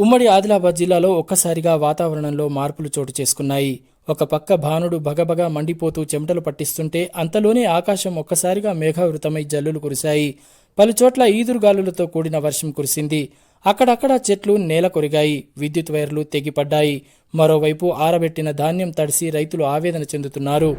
ఉమ్మడి ఆదిలాబాద్ జిల్లాలో ఒక్కసారిగా వాతావరణంలో మార్పులు చోటు చేసుకున్నాయి. ఒక పక్క భానుడు భగభగ మండిపోతూ చెమటలు పట్టిస్తుంటే అంతలోనే ఆకాశం ఒక్కసారిగా మేఘావృతమై జల్లులు కురిశాయి. పలుచోట్ల ఈదురుగాలులతో కూడిన వర్షం కురిసింది. అక్కడక్కడ చెట్లు నేల కొరిగాయి, విద్యుత్ వైర్లు తెగిపడ్డాయి. మరోవైపు ఆరబెట్టిన ధాన్యం తడిసి రైతులు ఆవేదన చెందుతున్నారు.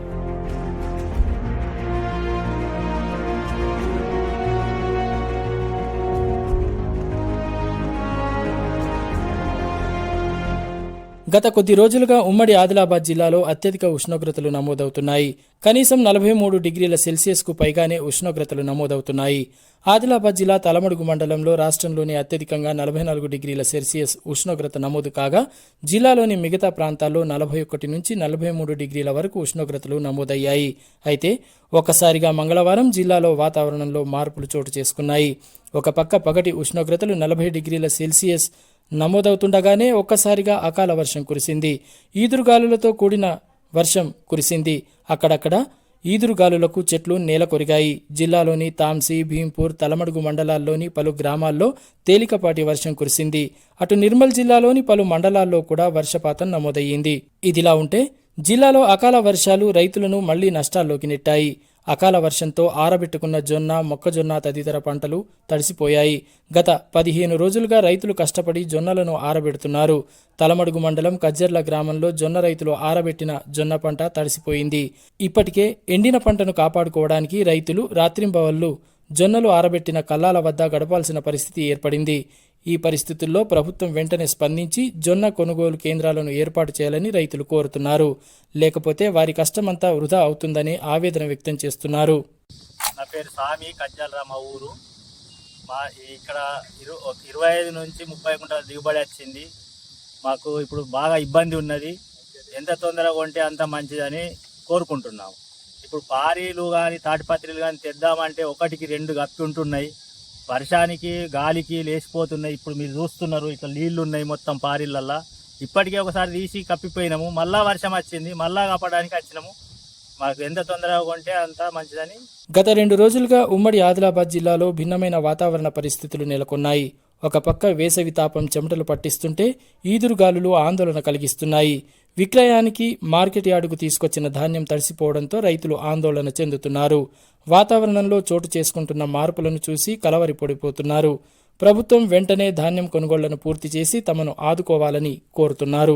గత కొద్ది రోజులుగా ఉమ్మడి ఆదిలాబాద్ జిల్లాలో అత్యధిక ఉష్ణోగ్రతలు నమోదవుతున్నాయి. కనీసం 43 డిగ్రీల సెల్సియస్కు పైగానే ఉష్ణోగ్రతలు నమోదవుతున్నాయి. ఆదిలాబాద్ జిల్లా తలమడుగు మండలంలో రాష్ట్రంలోని అత్యధికంగా 44 డిగ్రీల సెల్సియస్ ఉష్ణోగ్రత నమోదు కాగా, జిల్లాలోని మిగతా ప్రాంతాల్లో 41 నుంచి 43 డిగ్రీల వరకు ఉష్ణోగ్రతలు నమోదయ్యాయి. అయితే ఒక్కసారిగా మంగళవారం జిల్లాలో వాతావరణంలో మార్పులు చోటు చేసుకున్నాయి. ఒక పక్క పగటి ఉష్ణోగ్రతలు 40 డిగ్రీల సెల్సియస్ నమోదవుతుండగానే ఒక్కసారిగా అకాల వర్షం కురిసింది. ఈదురుగాలులతో కూడిన వర్షం కురిసింది. అక్కడక్కడ ఈదురుగాలులకు చెట్లు నేల కొరిగాయి. జిల్లాలోని తాంసీ, భీంపూర్, తలమడుగు మండలాల్లోని పలు గ్రామాల్లో తేలికపాటి వర్షం కురిసింది. అటు నిర్మల్ జిల్లాలోని పలు మండలాల్లో కూడా వర్షపాతం నమోదయ్యింది. ఇదిలా ఉంటే జిల్లాలో అకాల వర్షాలు రైతులను మళ్లీ నష్టాల్లోకి నెట్టాయి. అకాల వర్షంతో ఆరబెట్టుకున్న జొన్న, మొక్కజొన్న తదితర పంటలు తడిసిపోయాయి. గత 15 రోజులుగా రైతులు కష్టపడి జొన్నలను ఆరబెడుతున్నారు. తలమడుగు మండలం కజ్జర్ల గ్రామంలో జొన్న రైతులు ఆరబెట్టిన జొన్న పంట తడిసిపోయింది. ఇప్పటికే ఎండిన పంటను కాపాడుకోవడానికి రైతులు రాత్రింబవళ్లు జొన్నలు ఆరబెట్టిన కల్లాల వద్ద గడపాల్సిన పరిస్థితి ఏర్పడింది. ఈ పరిస్థితుల్లో ప్రభుత్వం వెంటనే స్పందించి జొన్న కొనుగోలు కేంద్రాలను ఏర్పాటు చేయాలని రైతులు కోరుతున్నారు. లేకపోతే వారి కష్టమంతా వృధా అవుతుందని ఆవేదన వ్యక్తం చేస్తున్నారు. నా పేరు స్వామి, కజ్జాలరా మా ఊరు. ఇక్కడ 25 నుంచి 30 కుంటల దిగుబడి వచ్చింది. మాకు ఇప్పుడు బాగా ఇబ్బంది ఉన్నది. ఎంత తొందరగా కొంటే అంత మంచిదని కోరుకుంటున్నాము. ఇప్పుడు పారీలు కానీ తాటిపత్రులు కానీ తెద్దామంటే ఒకటికి 2 గప్పి ఉంటున్నాయి. వర్షానికి గాలికి లేచిపోతున్నాయి. ఇప్పుడు మీరు చూస్తున్నారు, ఇట్లా నీళ్లు ఉన్నాయి మొత్తం పారీలల్లా. ఇప్పటికే ఒకసారి తీసి కప్పిపోయినాము, మళ్ళా వర్షం వచ్చింది, మళ్ళా కప్పడానికి వచ్చినాము. మాకు ఎంత తొందరగా కొంటే అంత మంచిదని. గత 2 రోజులుగా ఉమ్మడి ఆదిలాబాద్ జిల్లాలో భిన్నమైన వాతావరణ పరిస్థితులు నెలకొన్నాయి. ఒక పక్క వేసవి తాపం చెమటలు పట్టిస్తుంటే ఈదురుగాలులు ఆందోళన కలిగిస్తున్నాయి. విక్రయానికి మార్కెట్ యార్డుకు తీసుకొచ్చిన ధాన్యం తడిసిపోవడంతో రైతులు ఆందోళన చెందుతున్నారు. వాతావరణంలో చోటు చేసుకుంటున్న మార్పులను చూసి కలవరిపడిపోతున్నారు. ప్రభుత్వం వెంటనే ధాన్యం కొనుగోళ్లను పూర్తి చేసి తమను ఆదుకోవాలని కోరుతున్నారు.